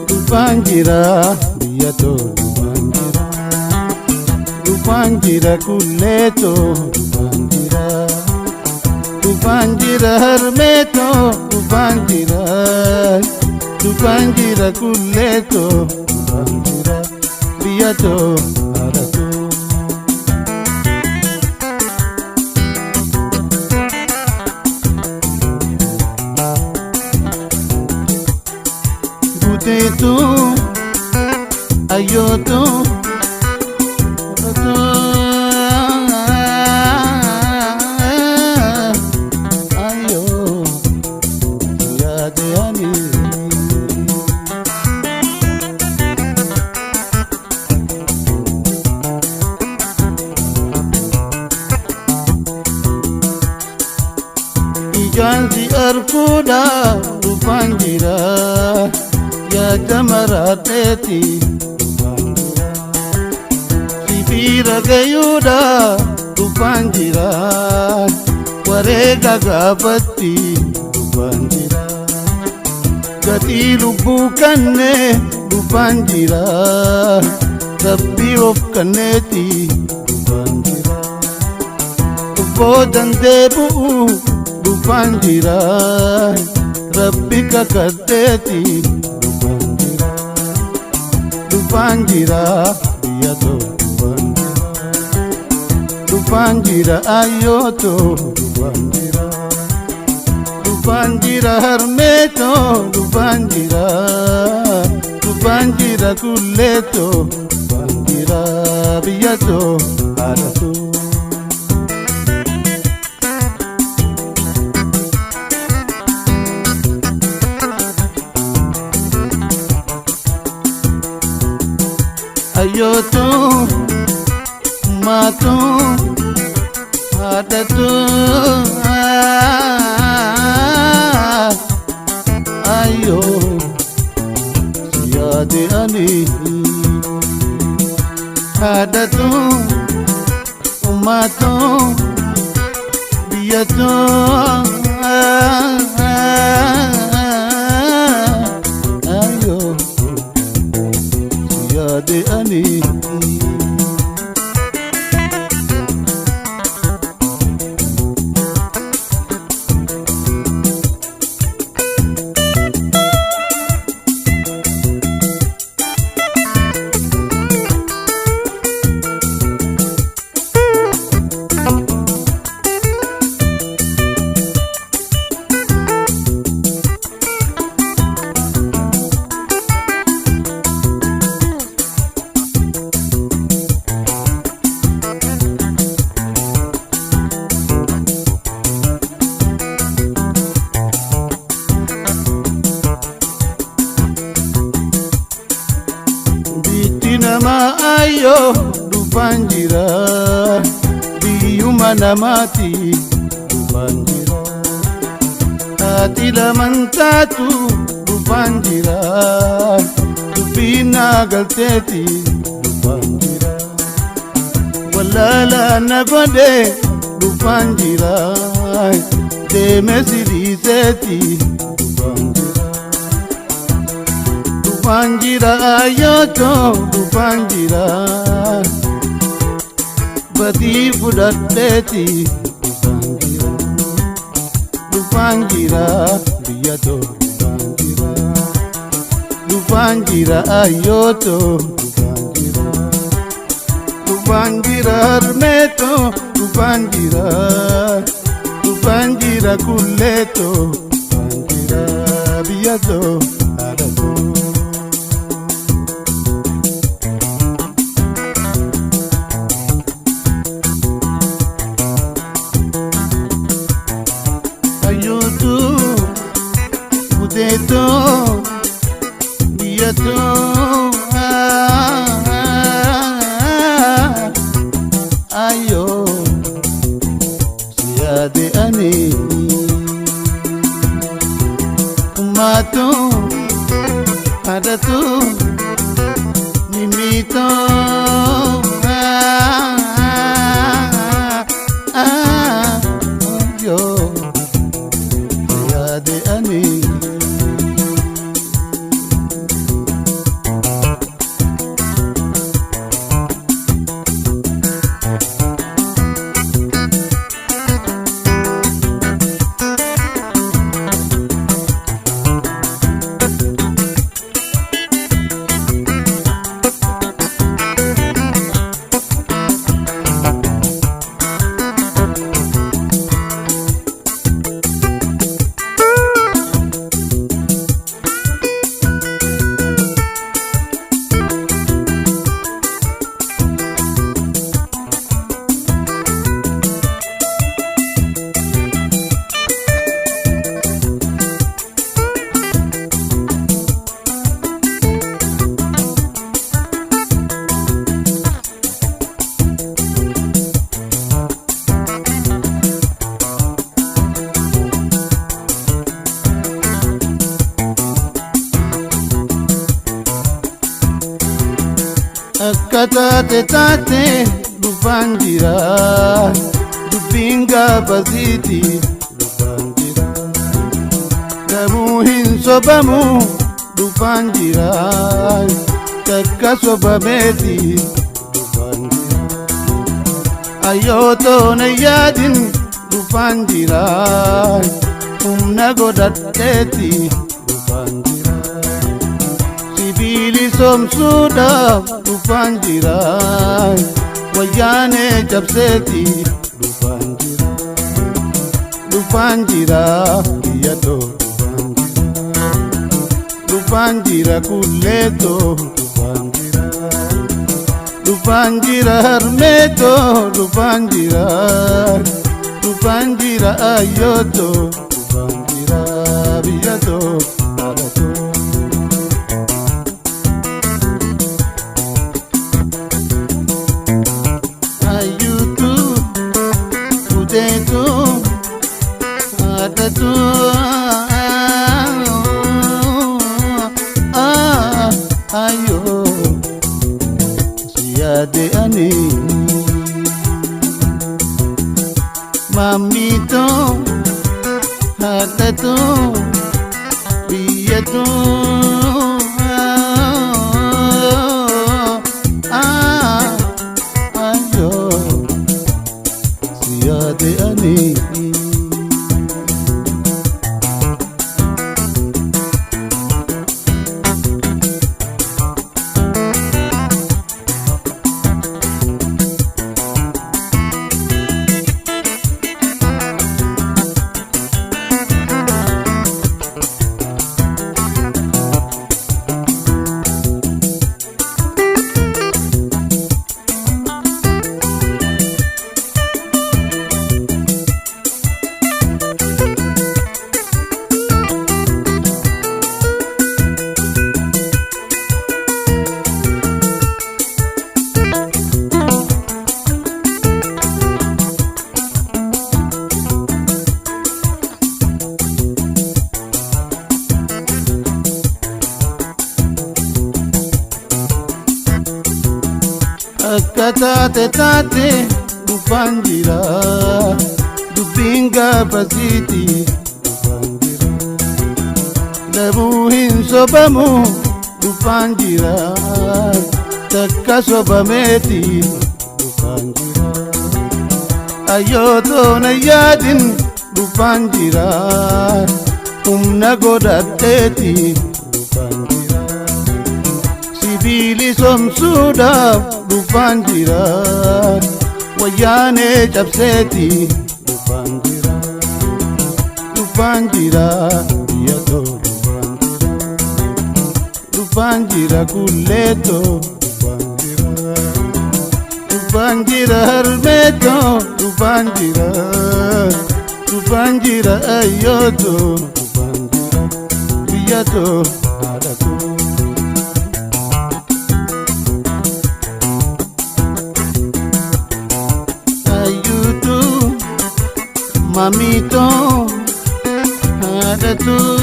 Dupanjira biyato Dupanjira kulleto Dupanjira harmeto Dupanjira kulleto Dupanjira biyato harato tu ayo tu ayo ya de ani ijanzi arkuda Dupanjira ya jamarateti Sibira gayuda Dupanjira warega gabatti Dupanjira gati lubbu kanne Dupanjira rabbi of kanneti Dupanjira ubbo dandeebu Dupanjira rabbi kakaddeeti Dupanjira biyato Dupanjira ayoto Dupanjira harmeto Dupanjira kulleto Dupanjira biyato harato ayoto mato adatu ayo yade ani adatu mato biyato ayo yade ani nama ayo Dupanjira biyuma namati Dupanjira ati lamantatu Dupanjira dubina galteti Dupanjira walala nagode Dupanjira demesiriseti Dupanjira ayoto Dupanjira bati fudatleti Dupanjira biyato Dupanjira ayoto Dupanjira harmeto Dupanjira kulleto Dupanjira biyato harato Budeto biyato ayo siyade ani taate taate dhufaan jira dubbiin gaafasiiti dhufaan jira gamuu hin sobamu dhufaan jira takka sobameeti dhufaan jira ayyootoona yaadin dhufaan jira humna godhadheeti dhufaan jira sibiili somsuudhaaf dhufaan jira wayyaanee cabseeti dhufaan jira biyyatoo dhufaan jira kulleetoo dhufaan jira harmeetoo dhufaan jira ayyootoo dhufaan jira biyyatoo dhalatoo ayyuutuu kuteetuu haadhatuu ayyoo siyaade ani mamitoo haadhatoo biyyatoo ayyoo siyaade ani akka taate taate dhufaan jira dubbiin gaafasiiti dhufaan jira dhabuu hin sobamu dhufaan jira takka sobameeti dhufaan jira ayyootoona yaadin dhufaan jira humna godhadheeti dhufaan jira sibiili somsuudhaaf dhufaan jira wayyaanee cabseeti dhufaan jira biyyatoo dhufaan jira kulleetoo dhufaan jira harmeetoo dhufaan jira ayyootoo dhufaan jira biyyatoo haadhatoo mamitoo haadhatuu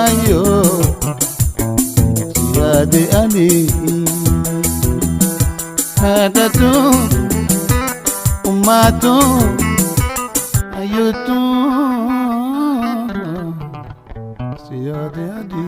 ayyoo siyaade ani haadhatuu ummatuu ayyootuu siyaade ani